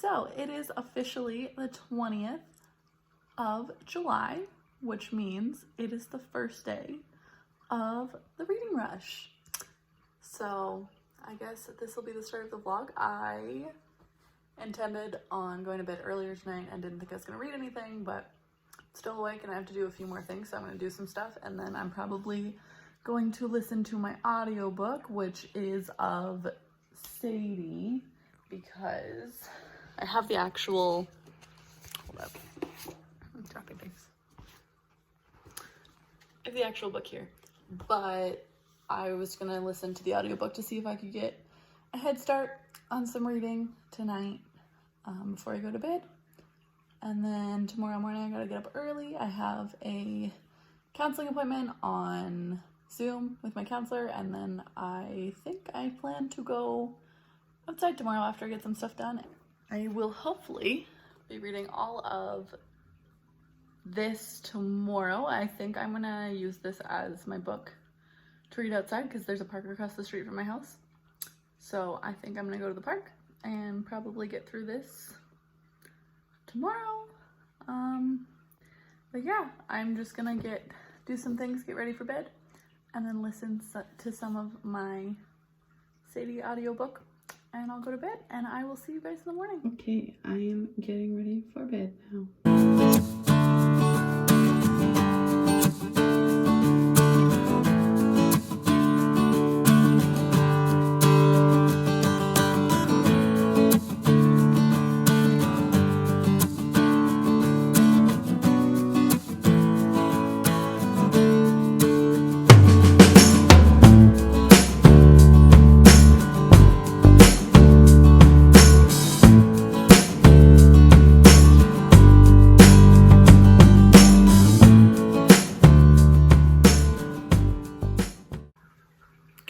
So it is officially the 20th of July, which means it is the first day of the reading rush. So I guess this will be the start of the vlog. I intended on going to bed earlier tonight and didn't think I was going to read anything, but still awake and I have to do a few more things, so I'm going to do some stuff, and then I'm probably going to listen to my audiobook, which is of Sadie, because I have the actual, hold up, I'm dropping things. I have the actual book here, but I was going to listen to the audiobook to see if I could get a head start on some reading tonight before I go to bed. And then tomorrow morning I gotta get up early. I have a counseling appointment on Zoom with my counselor, and then I think I plan to go outside tomorrow after I get some stuff done. I will hopefully be reading all of this tomorrow. I think I'm gonna use this as my book to read outside because there's a park across the street from my house. So I think I'm gonna go to the park and probably get through this tomorrow. But yeah, I'm just gonna do some things, get ready for bed, and then listen to some of my Sadie audiobook, and I'll go to bed, and I will see you guys in the morning. Okay, I am getting ready for bed now.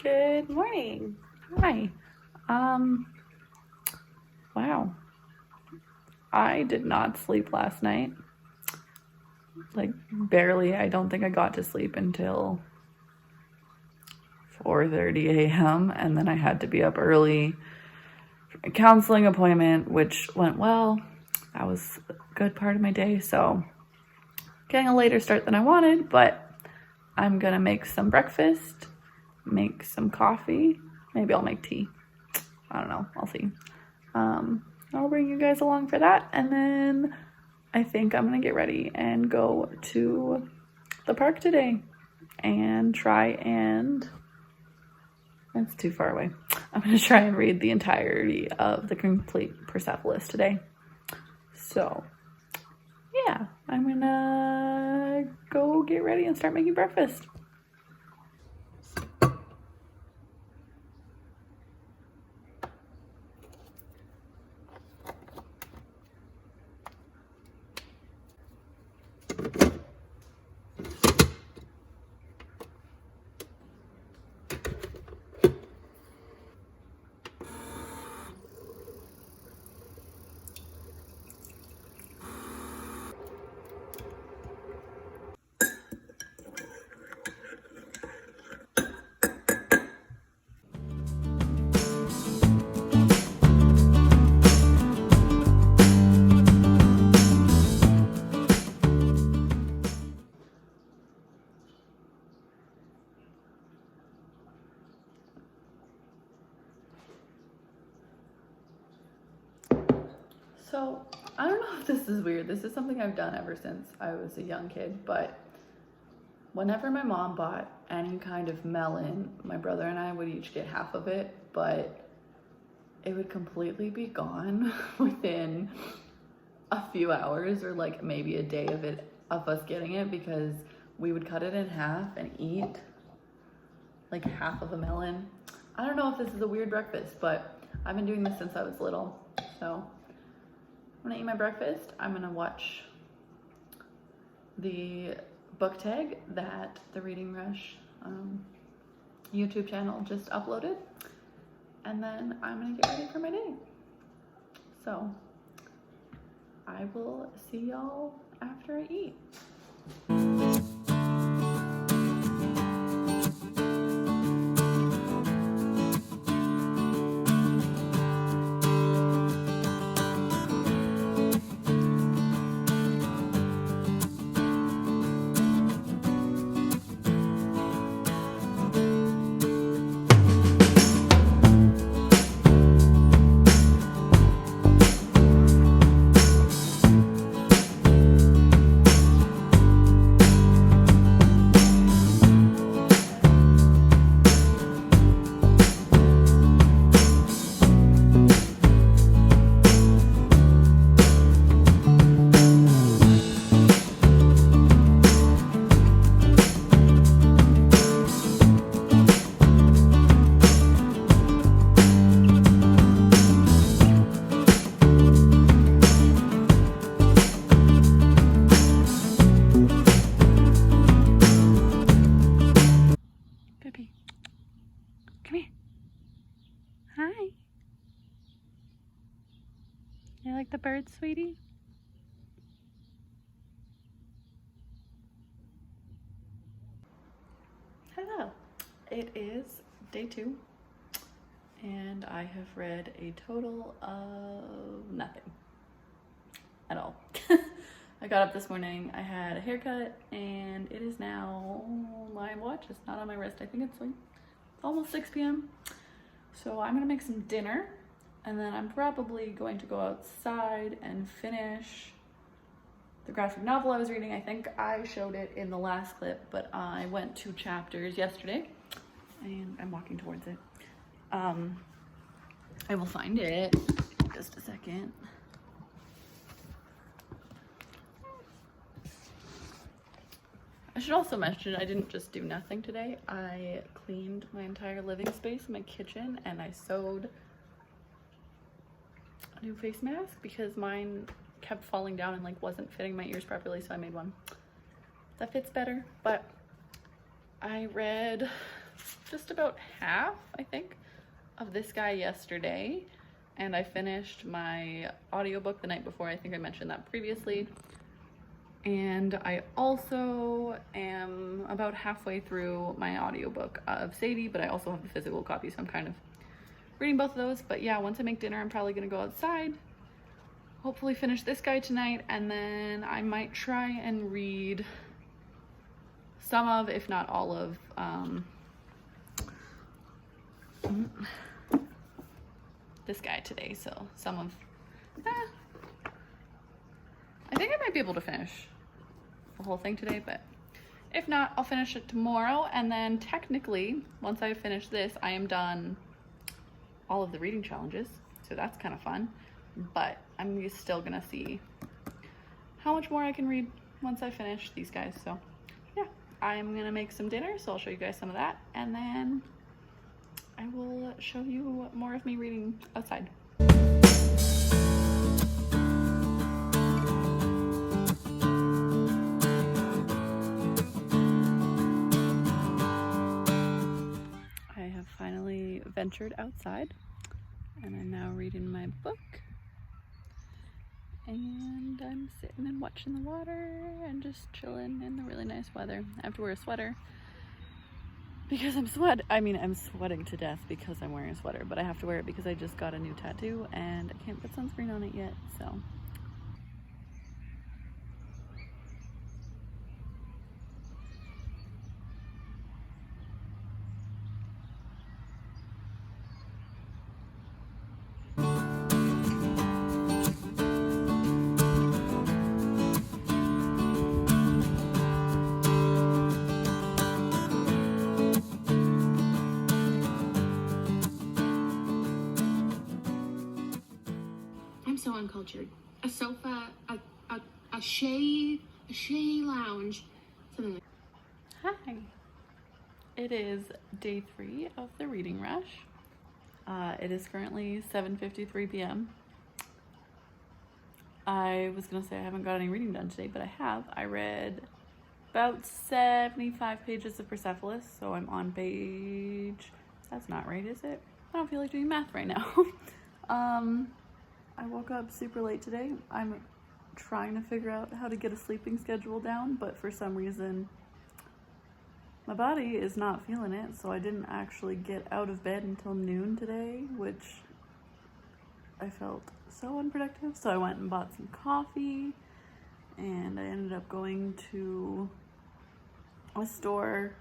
Good morning. Hi. Wow. I did not sleep last night. Like, barely. I don't think I got to sleep until 4:30 a.m. and then I had to be up early for a counseling appointment, which went well. That was a good part of my day, so getting a later start than I wanted, but I'm gonna make some breakfast, make some coffee. Maybe I'll make tea. I don't know. I'll see. I'll bring you guys along for that. And then I think I'm going to get ready and go to the park today and it's too far away. I'm going to try and read the entirety of the complete Persepolis today. So yeah, I'm going to go get ready and start making breakfast. So, I don't know if this is weird. This is something I've done ever since I was a young kid, but whenever my mom bought any kind of melon, my brother and I would each get half of it, but it would completely be gone within a few hours or like maybe a day of us getting it, because we would cut it in half and eat like half of a melon. I don't know if this is a weird breakfast, but I've been doing this since I was little, so I'm gonna eat my breakfast. I'm gonna watch the book tag that the Reading Rush YouTube channel just uploaded, and then I'm gonna get ready for my day. So I will see y'all after I eat. bird, sweetie? Hello. It is day 2 and I have read a total of nothing at all. I got up this morning, I had a haircut, and it is now, my watch is not on my wrist, I think it's like almost 6 p.m. So I'm gonna make some dinner, and then I'm probably going to go outside and finish the graphic novel I was reading. I think I showed it in the last clip, but I went 2 chapters yesterday, and I'm walking towards it. I will find it in just a second. I should also mention I didn't just do nothing today. I cleaned my entire living space, my kitchen, and I sewed a new face mask because mine kept falling down and like wasn't fitting my ears properly, so I made one that fits better. But I read just about half, I think, of this guy yesterday, and I finished my audiobook the night before. I think I mentioned that previously. And I also am about halfway through my audiobook of Sadie, but I also have the physical copy, so I'm kind of reading both of those. But yeah, once I make dinner, I'm probably gonna go outside, hopefully finish this guy tonight, and then I might try and read some of, if not all of, this guy today. So some of, I think I might be able to finish the whole thing today, but if not, I'll finish it tomorrow. And then technically, once I finish this, I am done all of the reading challenges, so that's kind of fun. But I'm still gonna see how much more I can read once I finish these guys. So yeah, I'm gonna make some dinner, so I'll show you guys some of that, and then I will show you more of me reading outside. I have finally ventured outside, and I'm now reading my book, and I'm sitting and watching the water and just chilling in the really nice weather. I have to wear a sweater because I'm sweating to death because I'm wearing a sweater, but I have to wear it because I just got a new tattoo and I can't put sunscreen on it yet, so. So uncultured. A sofa, a Shea lounge, something like Hi. It is day 3 of the reading rush. It is currently 7:53 p.m. I was gonna say I haven't got any reading done today, but I have. I read about 75 pages of Persepolis, so I'm on page, that's not right, is it? I don't feel like doing math right now. I woke up super late today. I'm trying to figure out how to get a sleeping schedule down, but for some reason my body is not feeling it, so I didn't actually get out of bed until noon today, which I felt so unproductive. So I went and bought some coffee, and I ended up going to a store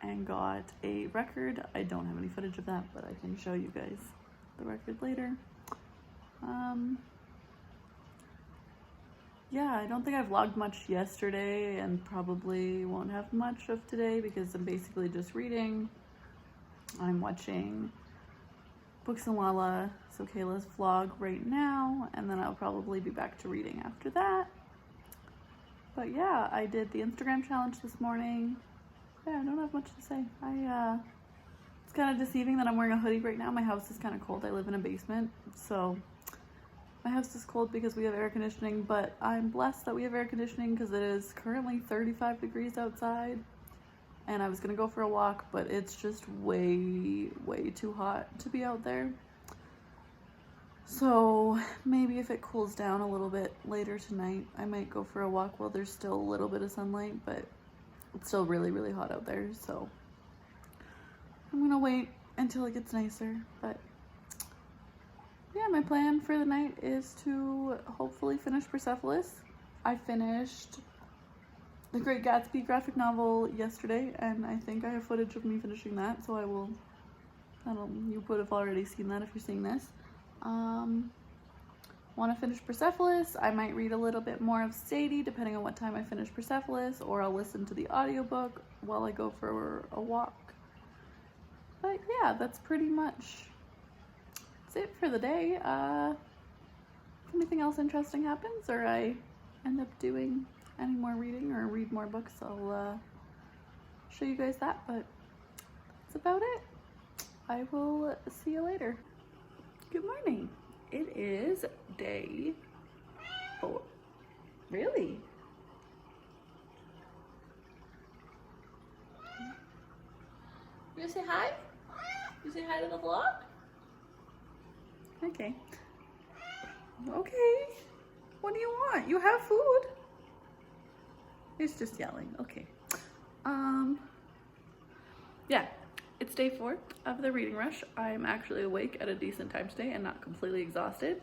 and got a record. I don't have any footage of that, but I can show you guys the record later. Yeah, I don't think I vlogged much yesterday and probably won't have much of today because I'm basically just reading. I'm watching Books and Lala, so Kayla's vlog right now, and then I'll probably be back to reading after that. But yeah, I did the Instagram challenge this morning. Yeah, I don't have much to say. It's kind of deceiving that I'm wearing a hoodie right now. My house is kind of cold. I live in a basement, so my house is cold because we have air conditioning, but I'm blessed that we have air conditioning because it is currently 35 degrees outside, and I was gonna go for a walk, but it's just way too hot to be out there. So maybe if it cools down a little bit later tonight, I might go for a walk while there's still a little bit of sunlight, but it's still really, really hot out there. So I'm gonna wait until it gets nicer. But yeah, my plan for the night is to hopefully finish Persepolis. I finished The Great Gatsby graphic novel yesterday, and I think I have footage of me finishing that, so you would have already seen that if you're seeing this. Want to finish Persepolis. I might read a little bit more of Sadie depending on what time I finish Persepolis, or I'll listen to the audiobook while I go for a walk. But yeah, that's pretty much it for the day. If anything else interesting happens, or I end up doing any more reading or read more books, I'll show you guys that, but that's about it. I will see you later. Good morning. It is day 4. Really? You say hi? You say hi to the vlog? Okay. Okay. What do you want? You have food. He's just yelling. Okay. Yeah, it's day 4 of the reading rush. I'm actually awake at a decent time today and not completely exhausted.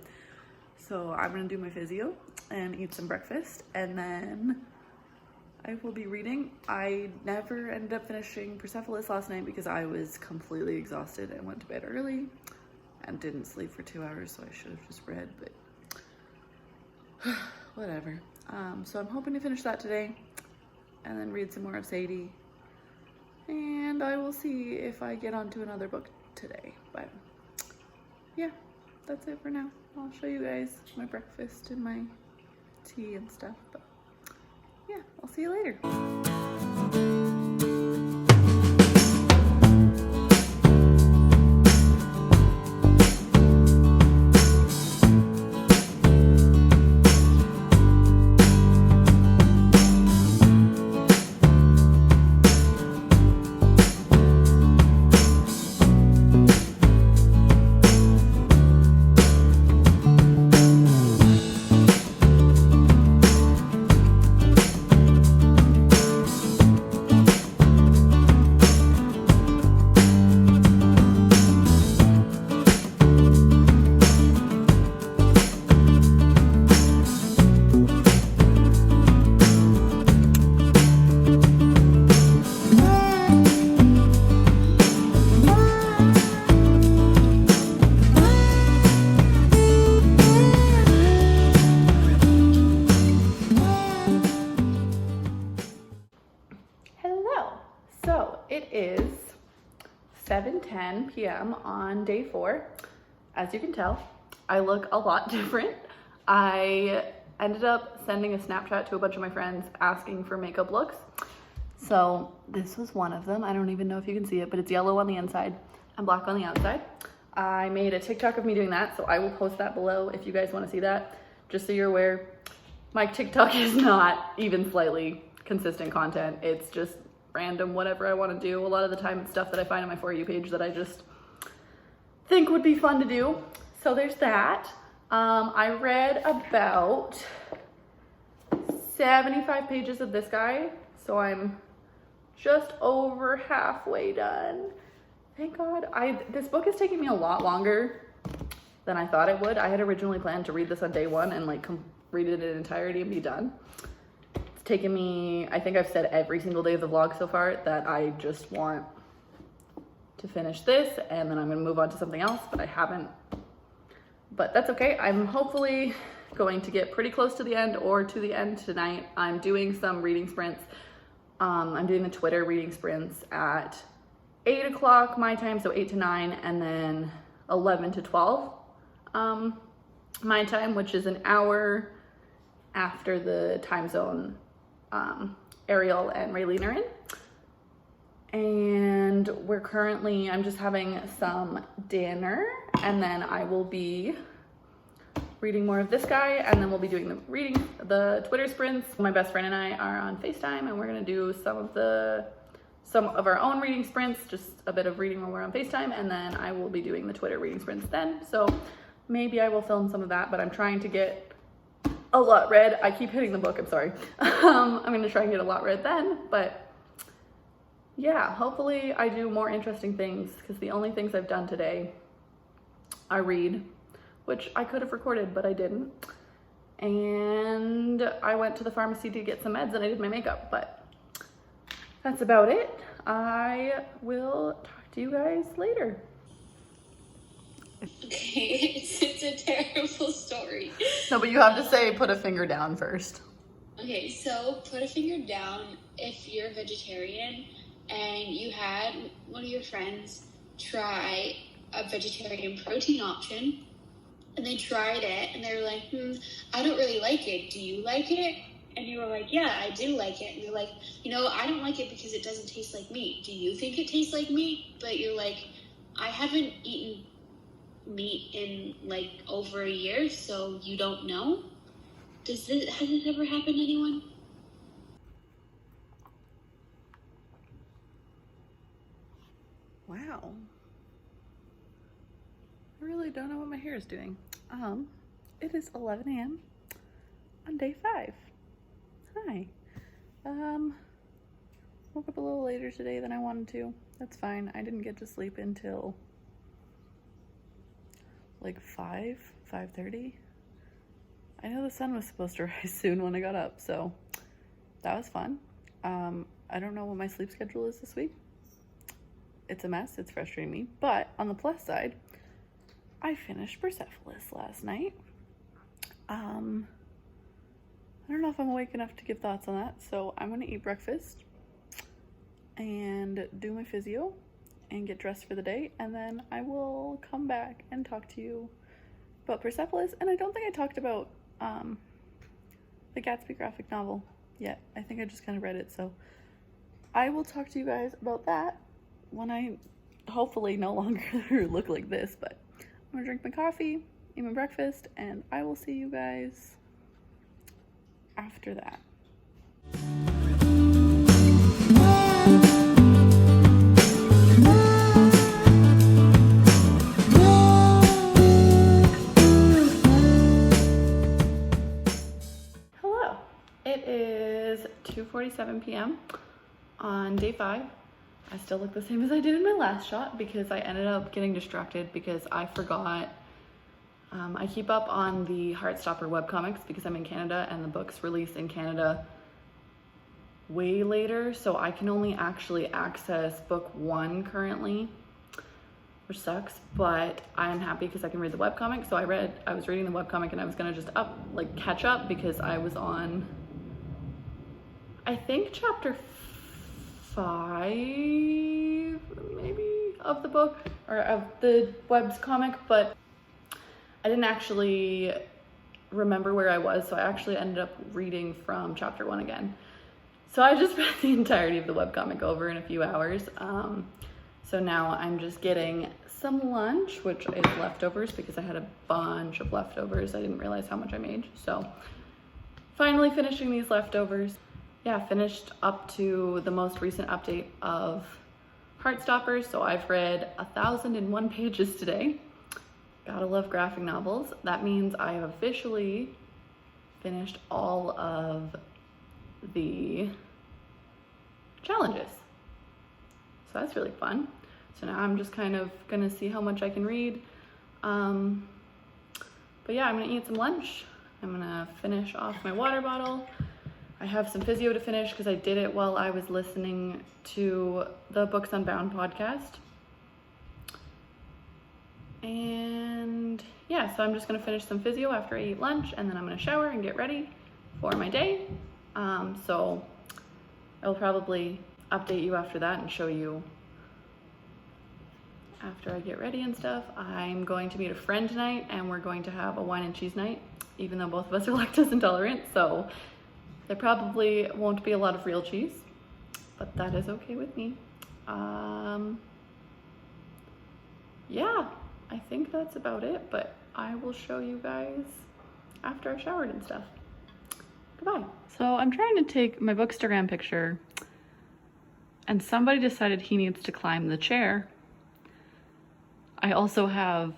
So I'm gonna do my physio and eat some breakfast, and then I will be reading. I never ended up finishing Persepolis last night because I was completely exhausted and went to bed early and didn't sleep for 2 hours, so I should have just read, but whatever. So I'm hoping to finish that today and then read some more of Sadie, and I will see if I get onto another book today. But yeah, that's it for now. I'll show you guys my breakfast and my tea and stuff, but yeah, I'll see you later. It is 7:10 p.m. on day 4. As you can tell, I look a lot different. I ended up sending a Snapchat to a bunch of my friends asking for makeup looks. So this was one of them. I don't even know if you can see it, but it's yellow on the inside and black on the outside. I made a TikTok of me doing that, so I will post that below if you guys want to see that. Just so you're aware, my TikTok is not even slightly consistent content. It's just random whatever I want to do. A lot of the time it's stuff that I find on my For You page that I just think would be fun to do. So there's that. I read about 75 pages of this guy, so I'm just over halfway done. Thank God. This book is taking me a lot longer than I thought it would. I had originally planned to read this on day 1 and like read it in entirety and be done. It's taken me, I think I've said every single day of the vlog so far that I just want to finish this and then I'm gonna move on to something else, but I haven't. But that's okay. I'm hopefully going to get pretty close to the end or to the end tonight. I'm doing some reading sprints. I'm doing the Twitter reading sprints at 8 o'clock my time, so 8 to 9, and then 11 to 12 my time, which is an hour after the time zone Ariel and Raylene are in. And I'm just having some dinner, and then I will be reading more of this guy, and then we'll be doing the Twitter sprints. My best friend and I are on FaceTime, and we're gonna do some of our own reading sprints, just a bit of reading when we're on FaceTime, and then I will be doing the Twitter reading sprints then. So maybe I will film some of that, but I'm trying to get a lot read. I keep hitting the book, I'm sorry. I'm gonna try and get a lot read then, but yeah, hopefully I do more interesting things, because the only things I've done today are read, which I could have recorded, but I didn't. And I went to the pharmacy to get some meds and I did my makeup, but that's about it. I will talk to you guys later. Okay, it's a terrible story. No, but you have to say put a finger down first. Okay, so put a finger down if you're a vegetarian and you had one of your friends try a vegetarian protein option, and they tried it and they were like, I don't really like it. Do you like it? And you were like, yeah, I do like it. And you're like, I don't like it because it doesn't taste like meat. Do you think it tastes like meat? But you're like, I haven't eaten meat in like over a year, so you don't know? Has this ever happened to anyone? Wow. I really don't know what my hair is doing. It is 11 a.m. on day 5. Hi. Woke up a little later today than I wanted to. That's fine. I didn't get to sleep until like 5:30. I know the sun was supposed to rise soon when I got up, so that was fun. I don't know what my sleep schedule is this week. It's a mess. It's frustrating me. But on the plus side, I finished Persepolis last night. I don't know if I'm awake enough to give thoughts on that, so I'm gonna eat breakfast and do my physio and get dressed for the day, and then I will come back and talk to you about Persepolis. And I don't think I talked about the Gatsby graphic novel yet. I think I just kind of read it, so I will talk to you guys about that when I hopefully no longer look like this. But I'm gonna drink my coffee, eat my breakfast, and I will see you guys after that. Hello, it is 2:47 p.m. on day 5. I still look the same as I did in my last shot because I ended up getting distracted because I forgot. I keep up on the Heartstopper webcomics because I'm in Canada and the book's released in Canada way later, so I can only actually access book 1 currently, which sucks, but I'm happy because I can read the webcomic. So I was reading the webcomic and I was gonna just catch up because I was on, I think, chapter 5 maybe of the book or of the webs comic, but I didn't actually remember where I was, so I actually ended up reading from chapter 1 again. So I just read the entirety of the webcomic over in a few hours. So now I'm just getting some lunch, which is leftovers because I had a bunch of leftovers. I didn't realize how much I made. So finally finishing these leftovers. Yeah, finished up to the most recent update of Heartstopper. So I've read 1,001 pages today. Gotta love graphic novels. That means I have officially finished all of the challenges. So that's really fun. So now I'm just kind of gonna see how much I can read. But yeah, I'm gonna eat some lunch. I'm gonna finish off my water bottle. I have some physio to finish because I did it while I was listening to the Books Unbound podcast. And yeah, so I'm just gonna finish some physio after I eat lunch, and then I'm gonna shower and get ready for my day. So I'll probably update you after that and show you after I get ready and stuff. I'm going to meet a friend tonight and we're going to have a wine and cheese night, even though both of us are lactose intolerant, so there probably won't be a lot of real cheese, but that is okay with me. Yeah, I think that's about it, but I will show you guys after I've showered and stuff. Goodbye. So I'm trying to take my Bookstagram picture and somebody decided he needs to climb the chair. I also have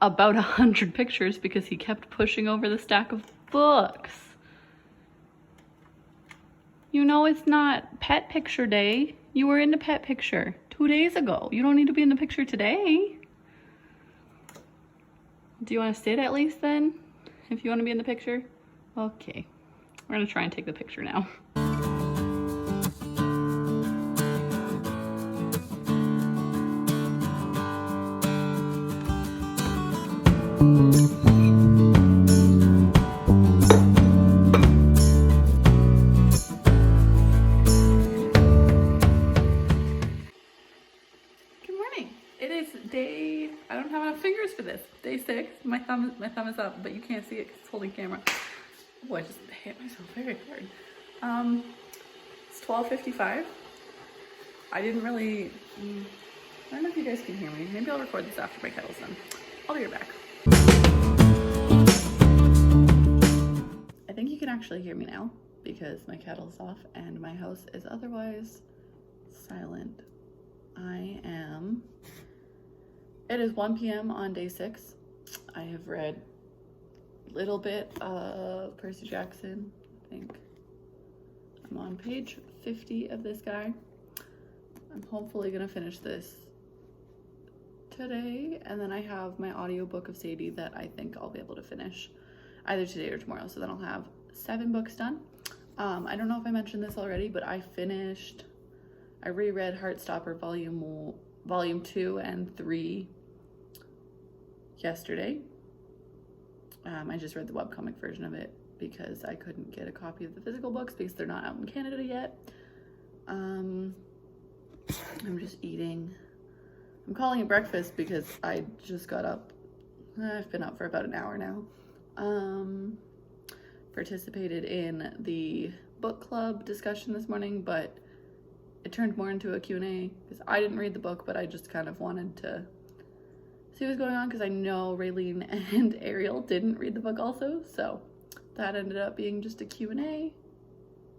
about 100 pictures because he kept pushing over the stack of books. You know it's not pet picture day. You were in the pet picture 2 days ago. You don't need to be in the picture today. Do you want to sit at least then? If you want to be in the picture? Okay. We're gonna try and take the picture now. I don't have enough fingers for this. Day 6. My thumb is up, but you can't see it because it's holding camera. Oh, I just hit myself very hard. It's 12:55. I didn't really. I don't know if you guys can hear me. Maybe I'll record this after my kettle's done. I'll be right back. I think you can actually hear me now because my kettle's off and my house is otherwise silent. It is 1 p.m. on day 6. I have read a little bit of Percy Jackson. I think I'm on page 50 of this guy. I'm hopefully gonna finish this today, and then I have my audiobook of Sadie that I think I'll be able to finish either today or tomorrow, so then I'll have 7 books done. I don't know if I mentioned this already, but I reread Heartstopper volume 2 and 3 yesterday. I just read the webcomic version of it because I couldn't get a copy of the physical books because they're not out in Canada yet. I'm just eating. I'm calling it breakfast because I just got up. I've been up for about an hour now. Participated in the book club discussion this morning, but it turned more into a Q&A because I didn't read the book, but I just kind of wanted to see what's going on because I know Raylene and Ariel didn't read the book also, so that ended up being just a Q&A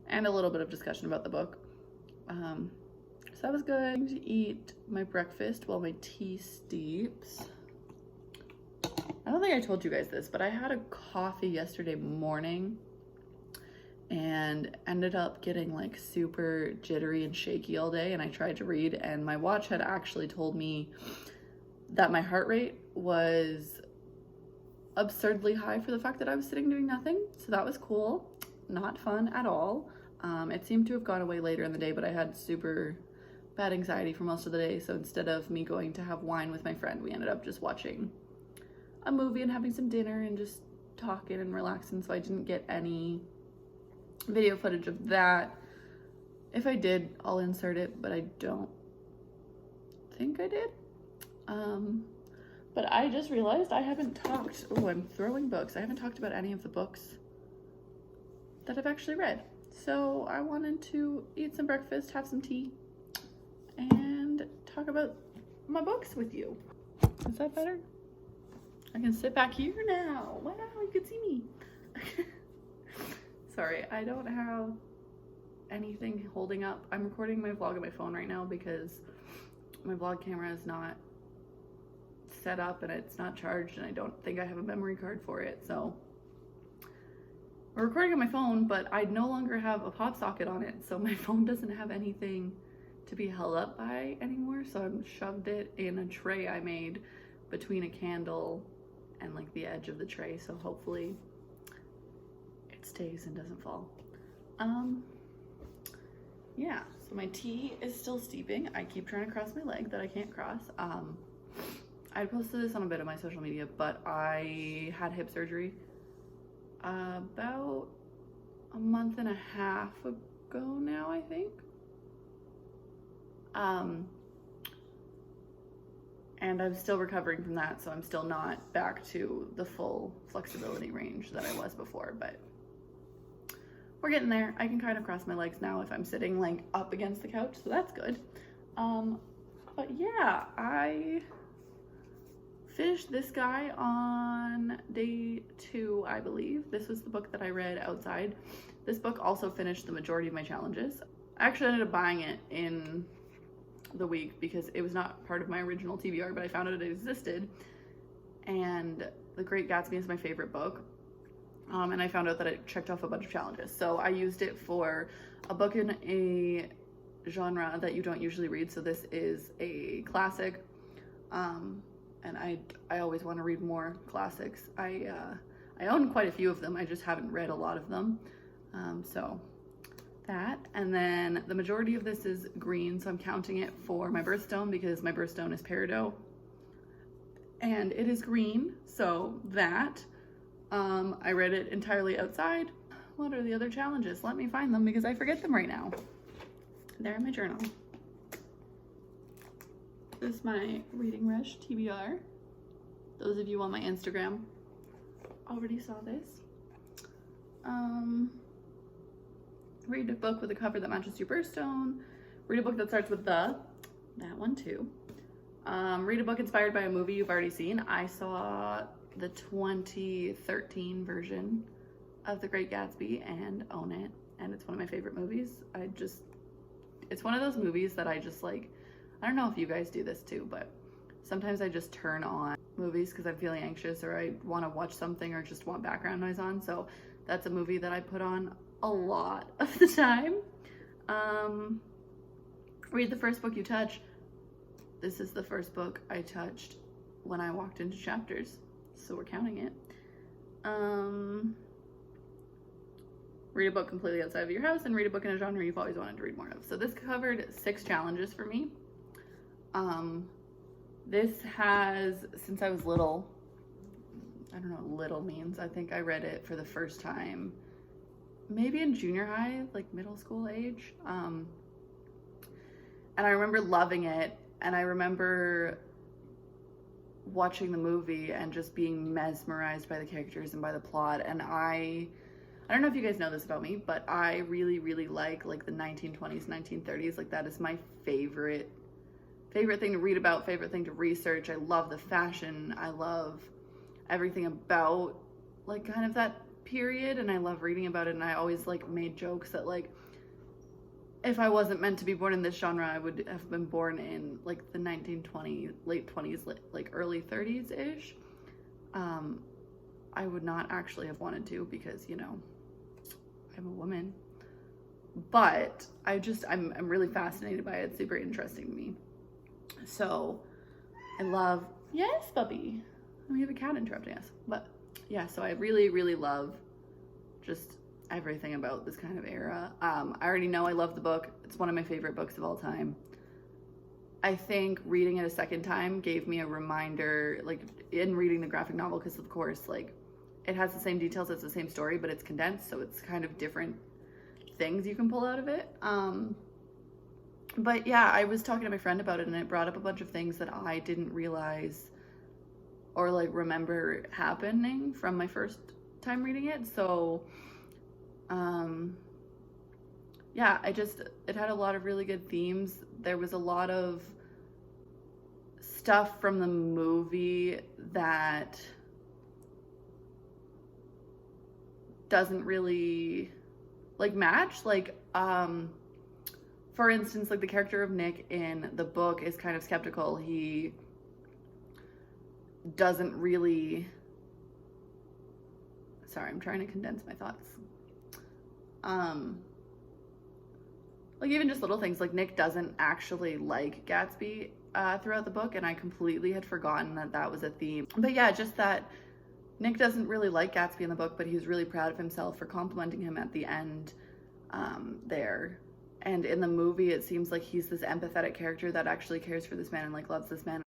and a little bit of discussion about the book. So that was good. I'm going to eat my breakfast while my tea steeps. I don't think I told you guys this, but I had a coffee yesterday morning and ended up getting like super jittery and shaky all day, and I tried to read and my watch had actually told me that my heart rate was absurdly high for the fact that I was sitting doing nothing. So that was cool. Not fun at all. It seemed to have gone away later in the day, but I had super bad anxiety for most of the day. So instead of me going to have wine with my friend, we ended up just watching a movie and having some dinner and just talking and relaxing. So I didn't get any video footage of that. If I did, I'll insert it, but I don't think I did. But I just realized I haven't talked. Oh, I'm throwing books. I haven't talked about any of the books that I've actually read. So I wanted to eat some breakfast, have some tea, and talk about my books with you. Is that better? I can sit back here now. Wow, you can see me. Sorry, I don't have anything holding up. I'm recording my vlog on my phone right now because my vlog camera is not set up and it's not charged, and I don't think I have a memory card for it. So we're recording on my phone, but I no longer have a pop socket on it, so my phone doesn't have anything to be held up by anymore. So I shoved it in a tray I made between a candle and like the edge of the tray, so hopefully it stays and doesn't fall. Yeah, so my tea is still steeping. I keep trying to cross my leg that I can't cross. I posted this on a bit of my social media, but I had hip surgery about a month and a half ago now, I think. And I'm still recovering from that, so I'm still not back to the full flexibility range that I was before, but we're getting there. I can kind of cross my legs now if I'm sitting like up against the couch, so that's good. But yeah, I finished this guy on day 2, I believe. This was the book that I read outside. This book also finished the majority of my challenges. I actually ended up buying it in the week because it was not part of my original TBR, but I found out it existed and The Great Gatsby is my favorite book. And I found out that it checked off a bunch of challenges. So I used it for a book in a genre that you don't usually read. So this is a classic. And I always want to read more classics. I own quite a few of them. I just haven't read a lot of them. So that. And then the majority of this is green. So I'm counting it for my birthstone because my birthstone is peridot. And it is green. So that. I read it entirely outside. What are the other challenges? Let me find them because I forget them right now. They're in my journal. This is my reading rush TBR. Those of you on my Instagram already saw this. Read a book with a cover that matches your birthstone. Read a book that starts with that one too. Read a book inspired by a movie you've already seen. I saw the 2013 version of The Great Gatsby and own it, and it's one of my favorite movies. It's one of those movies that I just like. I don't know if you guys do this too, but sometimes I just turn on movies because I'm feeling anxious or I want to watch something or just want background noise on. So that's a movie that I put on a lot of the time. Read the first book you touch. This is the first book I touched when I walked into Chapters. So we're counting it. Read a book completely outside of your house and read a book in a genre you've always wanted to read more of. So this covered 6 challenges for me. This has, since I was little, I don't know what little means. I think I read it for the first time, maybe in junior high, like middle school age. And I remember loving it. And I remember watching the movie and just being mesmerized by the characters and by the plot. And I don't know if you guys know this about me, but I really, really like the 1920s, 1930s. Like that is my favorite thing to read about, favorite thing to research. I love the fashion. I love everything about like kind of that period, and I love reading about it. And I always like made jokes that like if I wasn't meant to be born in this genre, I would have been born in like the 1920s, late 20s, like early 30s ish. I would not actually have wanted to because, you know, I'm a woman, but I'm really fascinated by it. It's super interesting to me. So I love, yes, Bubby. We have a cat interrupting us, but yeah, so I really, really love just everything about this kind of era. I already know I love the book. It's one of my favorite books of all time. I think reading it a second time gave me a reminder, like in reading the graphic novel, because of course, like it has the same details, it's the same story, but it's condensed, so it's kind of different things you can pull out of it. But yeah, I was talking to my friend about it, and it brought up a bunch of things that I didn't realize or like remember happening from my first time reading it. So yeah, it had a lot of really good themes. There was a lot of stuff from the movie that doesn't really like match, like for instance, like the character of Nick in the book is kind of skeptical. He doesn't really, sorry, I'm trying to condense my thoughts. Like even just little things, like Nick doesn't actually like Gatsby throughout the book, and I completely had forgotten that was a theme. But yeah, just that Nick doesn't really like Gatsby in the book, but he's really proud of himself for complimenting him at the end there. And in the movie, it seems like he's this empathetic character that actually cares for this man and like loves this man.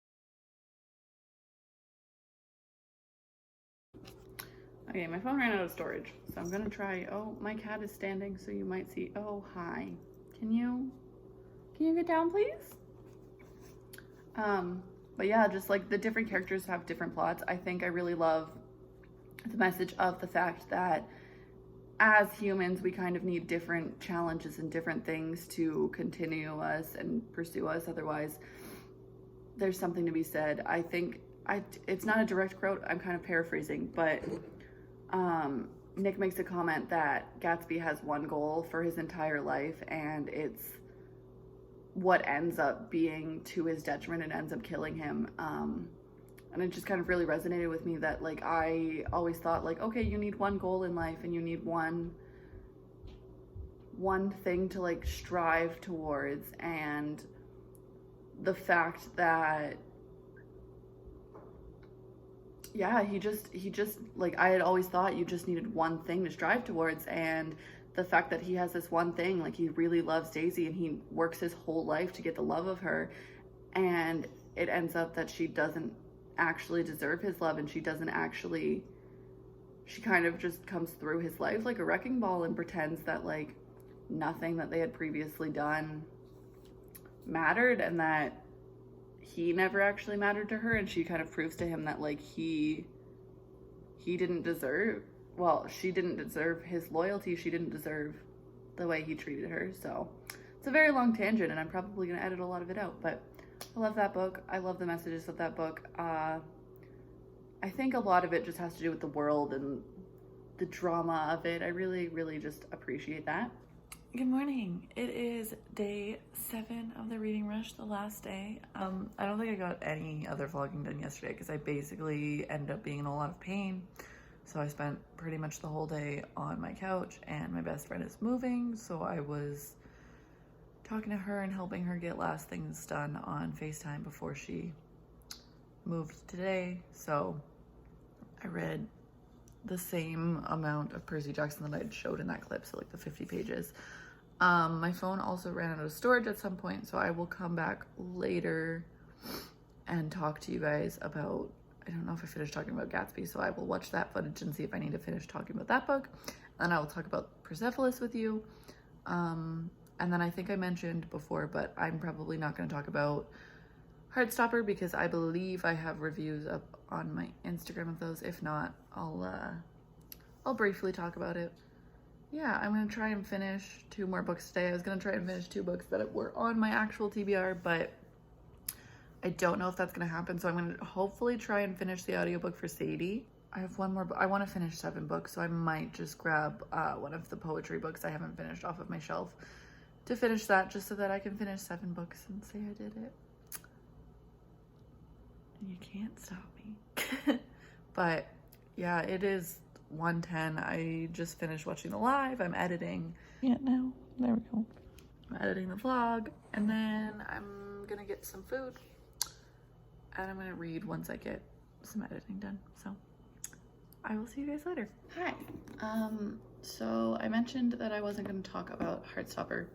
Okay, my phone ran out of storage, so I'm gonna try. Oh, my cat is standing, so you might see. Oh, hi. Can you get down, please? But yeah, just like the different characters have different plots. I think I really love the message of the fact that as humans, we kind of need different challenges and different things to continue us and pursue us. Otherwise, there's something to be said. I think it's not a direct quote, I'm kind of paraphrasing, but Nick makes a comment that Gatsby has one goal for his entire life, and it's what ends up being to his detriment and ends up killing him. And it just kind of really resonated with me that like I always thought like, okay, you need one goal in life and you need one thing to like strive towards. And the fact that, yeah, he just like, I had always thought you just needed one thing to strive towards, and the fact that he has this one thing, like he really loves Daisy and he works his whole life to get the love of her, and it ends up that she doesn't actually deserve his love, and she kind of just comes through his life like a wrecking ball and pretends that like nothing that they had previously done mattered, and that he never actually mattered to her. And she kind of proves to him that like he didn't deserve, well, she didn't deserve his loyalty, she didn't deserve the way he treated her. So it's a very long tangent and I'm probably gonna edit a lot of it out, but I love that book. I love the messages of that book. I think a lot of it just has to do with the world and the drama of it. I really, really just appreciate that. Good morning. It is day 7 of the reading rush, the last day. I don't think I got any other vlogging done yesterday because I basically ended up being in a lot of pain. So I spent pretty much the whole day on my couch, and my best friend is moving. So I was talking to her and helping her get last things done on FaceTime before she moved today. So I read the same amount of Percy Jackson that I'd showed in that clip, so like the 50 pages. My phone also ran out of storage at some point, so I will come back later and talk to you guys about, I don't know if I finished talking about Gatsby, so I will watch that footage and see if I need to finish talking about that book. And I will talk about Persepolis with you. And then I think I mentioned before, but I'm probably not going to talk about Heartstopper because I believe I have reviews up on my Instagram of those. If not, I'll briefly talk about it. Yeah, I'm going to try and finish 2 more books today. I was going to try and finish 2 books that were on my actual TBR, but I don't know if that's going to happen. So I'm going to hopefully try and finish the audiobook for Sadie. I have one more. I want to finish 7 books, so I might just grab one of the poetry books I haven't finished off of my shelf to finish that, just so that I can finish 7 books and say I did it. And you can't stop me. But yeah, it is 1:10. I just finished watching the live. I'm editing it now. There we go. I'm editing the vlog, and then I'm gonna get some food, and I'm gonna read once I get some editing done. So I will see you guys later. Hi. So I mentioned that I wasn't gonna talk about Heartstopper,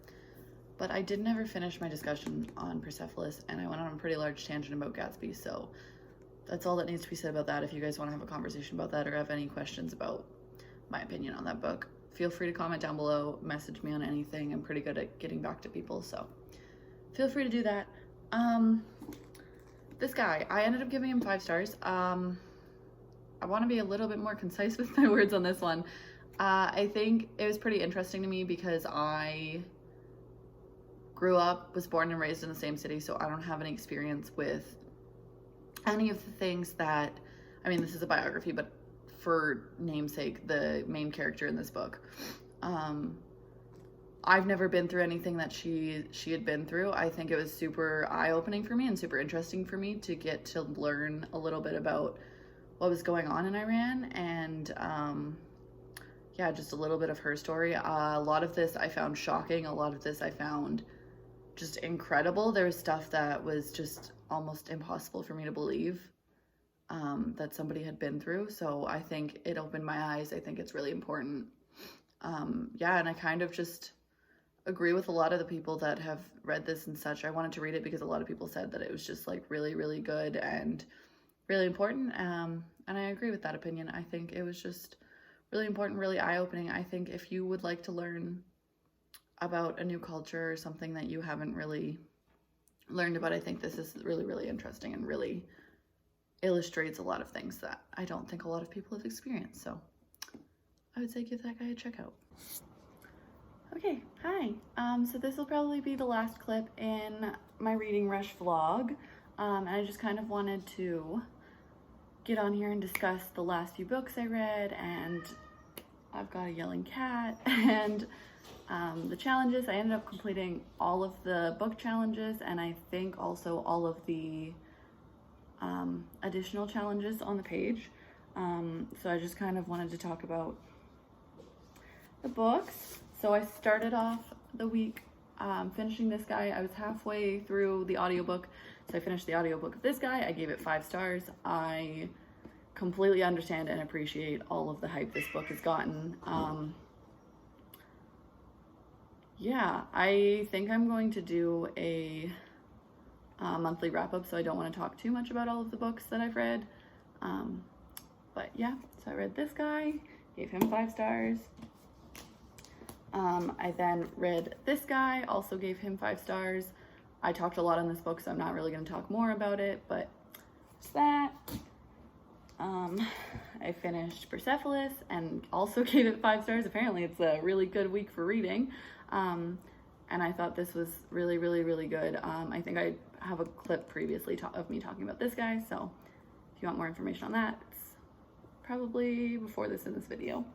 but I did never finish my discussion on Persepolis, and I went on a pretty large tangent about Gatsby, so that's all that needs to be said about that. If you guys want to have a conversation about that or have any questions about my opinion on that book, feel free to comment down below, message me on anything. I'm pretty good at getting back to people, so feel free to do that. This guy, I ended up giving him 5 stars. I want to be a little bit more concise with my words on this one. I think it was pretty interesting to me because I was born and raised in the same city, so I don't have any experience with any of the things that, I mean, this is a biography, but for namesake, the main character in this book, I've never been through anything that she had been through. I think it was super eye-opening for me and super interesting for me to get to learn a little bit about what was going on in Iran, and yeah, just a little bit of her story. A lot of this I found shocking. A lot of this I found just incredible. There was stuff that was just almost impossible for me to believe that somebody had been through. So I think it opened my eyes. I think it's really important. Yeah, and I kind of just agree with a lot of the people that have read this and such. I wanted to read it because a lot of people said that it was just like really, really good and really important. And I agree with that opinion. I think it was just really important, really eye-opening. I think if you would like to learn about a new culture or something that you haven't really learned about, I think this is really, really interesting and really illustrates a lot of things that I don't think a lot of people have experienced. So I would say give that guy a check out. Okay, hi. So this will probably be the last clip in my Reading Rush vlog. And I just kind of wanted to get on here and discuss the last few books I read, and I've got a yelling cat, and the challenges. I ended up completing all of the book challenges, and I think also all of the additional challenges on the page. So I just kind of wanted to talk about the books. So I started off the week finishing this guy. I was halfway through the audiobook, so I finished the audiobook of this guy. I gave it 5 stars. I completely understand and appreciate all of the hype this book has gotten. Yeah, I think I'm going to do a monthly wrap-up, so I don't want to talk too much about all of the books that I've read. But yeah, so I read this guy, gave him 5 stars. I then read this guy, also gave him 5 stars. I talked a lot on this book, so I'm not really going to talk more about it, but just that. I finished Persepolis and also gave it 5 stars. Apparently it's a really good week for reading. And I thought this was really, really, really good. I think I have a clip previously of me talking about this guy, so if you want more information on that, it's probably before this in this video.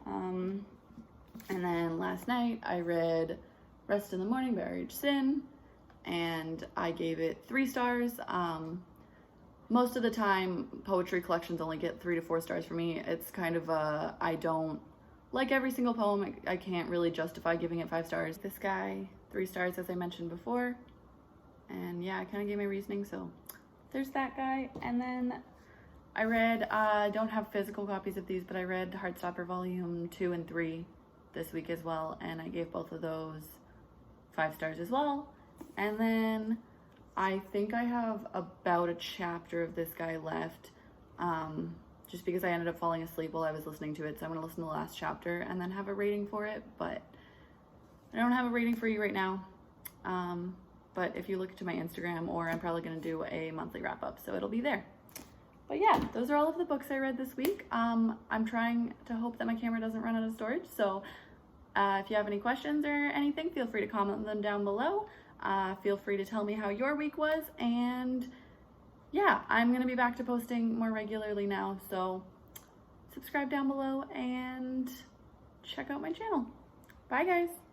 And then last night I read Rest in the Morning by R.H. Sin, and I gave it 3 stars. Most of the time, poetry collections only get 3 to 4 stars for me. It's kind of I don't like every single poem. I can't really justify giving it 5 stars. This guy, 3 stars as I mentioned before. And yeah, I kind of gave my reasoning, so there's that guy. And then I read, I don't have physical copies of these, but I read Heartstopper Volume 2 and 3 this week as well, and I gave both of those 5 stars as well. And then I think I have about a chapter of this guy left, just because I ended up falling asleep while I was listening to it, so I'm going to listen to the last chapter and then have a rating for it, but I don't have a rating for you right now. But if you look to my Instagram, or I'm probably going to do a monthly wrap-up, so it'll be there. But yeah, those are all of the books I read this week. I'm trying to hope that my camera doesn't run out of storage, so if you have any questions or anything, feel free to comment them down below. Feel free to tell me how your week was, and yeah, I'm going to be back to posting more regularly now, so subscribe down below and check out my channel. Bye guys!